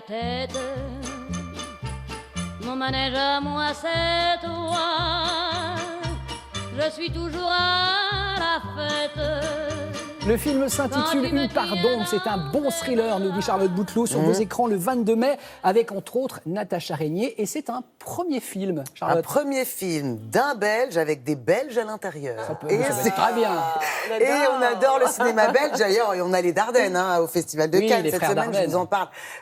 la tête. Mon manège à moi, c'est toi. Je suis toujours à la fête. Le film s'intitule Une part d'ombre. C'est un bon thriller, nous dit Charlotte Bouteloup, sur vos écrans le 22 mai, avec entre autres Natacha Régnier. Et c'est un premier film, Charlotte. Un premier film d'un Belge avec des Belges à l'intérieur. Ça va être très bien. Et on adore le cinéma belge, d'ailleurs, et on a les Dardennes au Festival de Cannes cette semaine, Dardenne.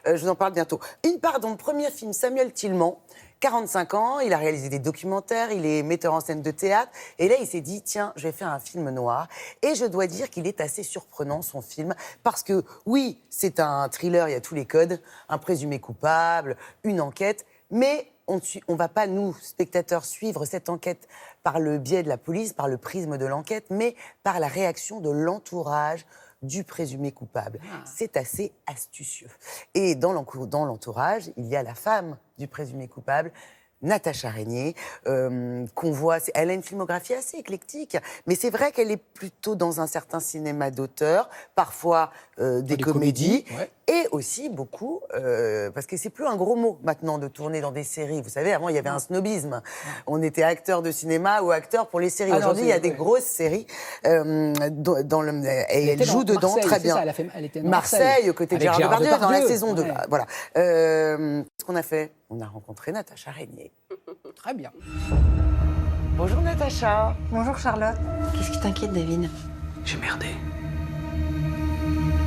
je vous en parle bientôt. Une part d'ombre, premier film, Samuel Tilmant. 45 ans, il a réalisé des documentaires, il est metteur en scène de théâtre. Et là, il s'est dit, tiens, je vais faire un film noir. Et je dois dire qu'il est assez surprenant, son film, parce que, oui, c'est un thriller, il y a tous les codes, un présumé coupable, une enquête, mais on ne va pas, nous, spectateurs, suivre cette enquête par le biais de la police, par le prisme de l'enquête, mais par la réaction de l'entourage du présumé coupable. C'est assez astucieux. Et dans l'entourage, il y a la femme du présumé coupable, Natacha Régnier, qu'on voit... Elle a une filmographie assez éclectique, mais c'est vrai qu'elle est plutôt dans un certain cinéma d'auteur, parfois des comédies, ouais. Et aussi beaucoup, parce que c'est plus un gros mot maintenant de tourner dans des séries. Vous savez, avant, il y avait un snobisme. On était acteur de cinéma ou acteur pour les séries. Aujourd'hui, il y a des grosses séries et elle joue dedans Marseille, très bien. Ça, elle était dans Marseille, aux côtés de avec Gérard Depardieu, dans la saison 2. ouais. Voilà. Ce qu'on a fait, on a rencontré Natacha Régnier. Très bien. Bonjour Natacha. Bonjour Charlotte. Qu'est-ce qui t'inquiète, David? J'ai merdé.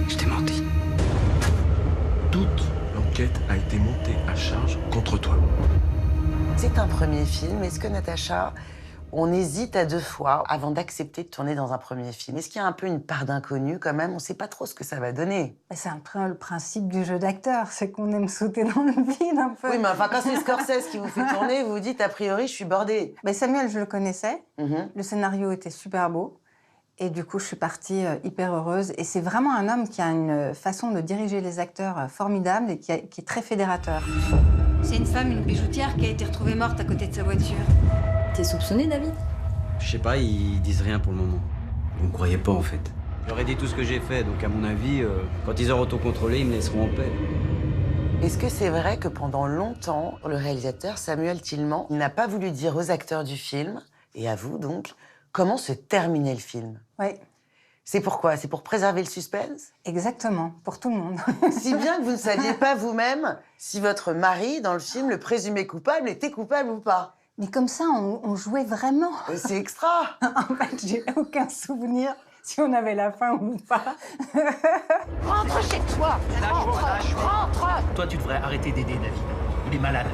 Je t'ai menti. Toute l'enquête a été montée à charge contre toi. C'est un premier film. Est-ce que Natacha, on hésite à 2 fois avant d'accepter de tourner dans un premier film? Est-ce qu'il y a un peu une part d'inconnu quand même? On ne sait pas trop ce que ça va donner. C'est un peu le principe du jeu d'acteur, c'est qu'on aime sauter dans le vide un peu. Oui, mais enfin, quand c'est Scorsese qui vous fait tourner, vous vous dites, a priori, je suis bordée. Samuel, je le connaissais. Mhm. Le scénario était super beau. Et du coup, je suis partie hyper heureuse. Et c'est vraiment un homme qui a une façon de diriger les acteurs formidable et qui est très fédérateur. C'est une femme, une bijoutière, qui a été retrouvée morte à côté de sa voiture. T'es soupçonné, David? Je sais pas, ils disent rien pour le moment. Vous me croyez pas, en fait. J'aurais dit tout ce que j'ai fait, donc à mon avis, quand ils auront tout contrôlé, ils me laisseront en paix. Est-ce que c'est vrai que pendant longtemps, le réalisateur Samuel Tilmant n'a pas voulu dire aux acteurs du film, et à vous donc, comment se terminait le film? Oui, C'est pourquoi? C'est pour préserver le suspense? exactement, pour tout le monde. Si bien que vous ne saviez pas vous-même si votre mari, dans le film, le présumé coupable, était coupable ou pas. Mais comme ça, on jouait vraiment. C'est extra. En fait, j'ai aucun souvenir si on avait la fin ou pas. Rentre chez toi. Rentre. Toi, tu devrais arrêter d'aider David. Il est malade.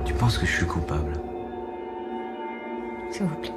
Tu penses que je suis coupable? S'il vous plaît.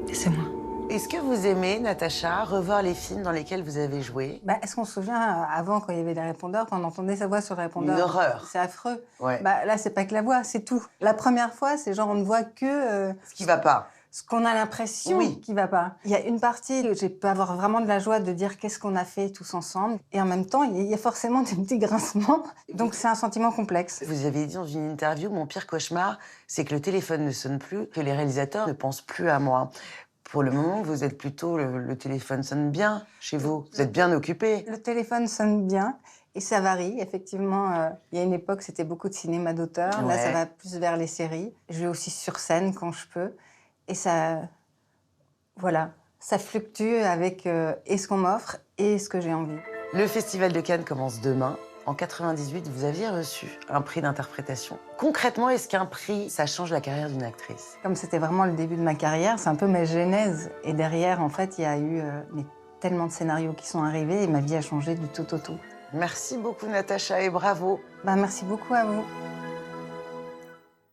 Laissez-moi. Est-ce que vous aimez, Natacha, revoir les films dans lesquels vous avez joué? Est-ce qu'on se souvient, avant, quand il y avait les répondeurs, quand on entendait sa voix sur le répondeur? Une horreur. C'est affreux. Ouais. Là, c'est pas que la voix, c'est tout. La première fois, c'est genre, on ne voit que Ce qui va pas. ce qu'on a l'impression Oui. qui va pas. Il y a une partie où j'ai pu avoir vraiment de la joie de dire qu'est-ce qu'on a fait tous ensemble. Et en même temps, il y a forcément des petits grincements. Donc, c'est un sentiment complexe. Vous avez dit dans une interview, mon pire cauchemar, c'est que le téléphone ne sonne plus, que les réalisateurs ne pensent plus à moi. Pour le moment, vous êtes plutôt... Le téléphone sonne bien chez vous. Vous êtes bien occupé. Le téléphone sonne bien. Et ça varie, effectivement. Il y a une époque, c'était beaucoup de cinéma d'auteur. Là, Ouais. ça va plus vers les séries. Je vais aussi sur scène quand je peux. Et ça... Voilà. Ça fluctue avec et ce qu'on m'offre et ce que j'ai envie. Le Festival de Cannes commence demain. En 98, vous aviez reçu un prix d'interprétation. Concrètement, est-ce qu'un prix, ça change la carrière d'une actrice? Comme c'était vraiment le début de ma carrière, c'est un peu ma genèse. Et derrière, en fait, il y a eu tellement de scénarios qui sont arrivés et ma vie a changé du tout au tout. Merci beaucoup, Natacha, et bravo. Merci beaucoup à vous.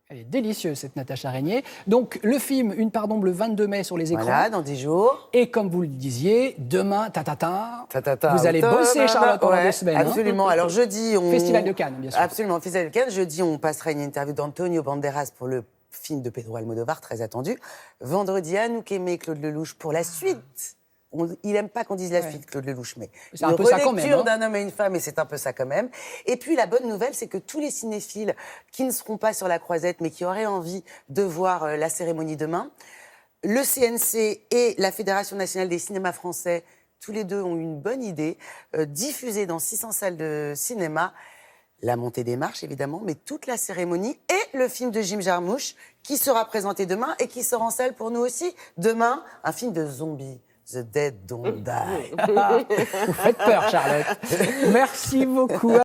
Elle est délicieuse, cette Natacha Régnier. Donc, le film Une part d'ombre, le 22 mai sur les écrans. Voilà, dans 10 jours. Et comme vous le disiez, demain, Ta-ta-ta. vous allez bosser, Charlotte, pendant Ouais, 2 semaines. Absolument. Alors, jeudi, on... Festival de Cannes, bien sûr. Absolument, Festival de Cannes. Jeudi, on passera une interview d'Antonio Banderas pour le film de Pedro Almodovar, très attendu. Vendredi, Anouk Aimé, Claude Lelouch pour la suite. Il n'aime pas qu'on dise la suite, Claude Lelouch, mais c'est un peu ça quand même, relecture hein. d'un homme et une femme, et c'est un peu ça quand même. Et puis, la bonne nouvelle, c'est que tous les cinéphiles qui ne seront pas sur la croisette, mais qui auraient envie de voir la cérémonie demain, le CNC et la Fédération nationale des cinémas français tous les deux ont eu une bonne idée, diffusée dans 600 salles de cinéma. La montée des marches, évidemment, mais toute la cérémonie et le film de Jim Jarmusch qui sera présenté demain et qui sera en salle pour nous aussi. Demain, un film de zombies. The Dead Don't Die. Vous faites peur, Charlotte. Merci beaucoup.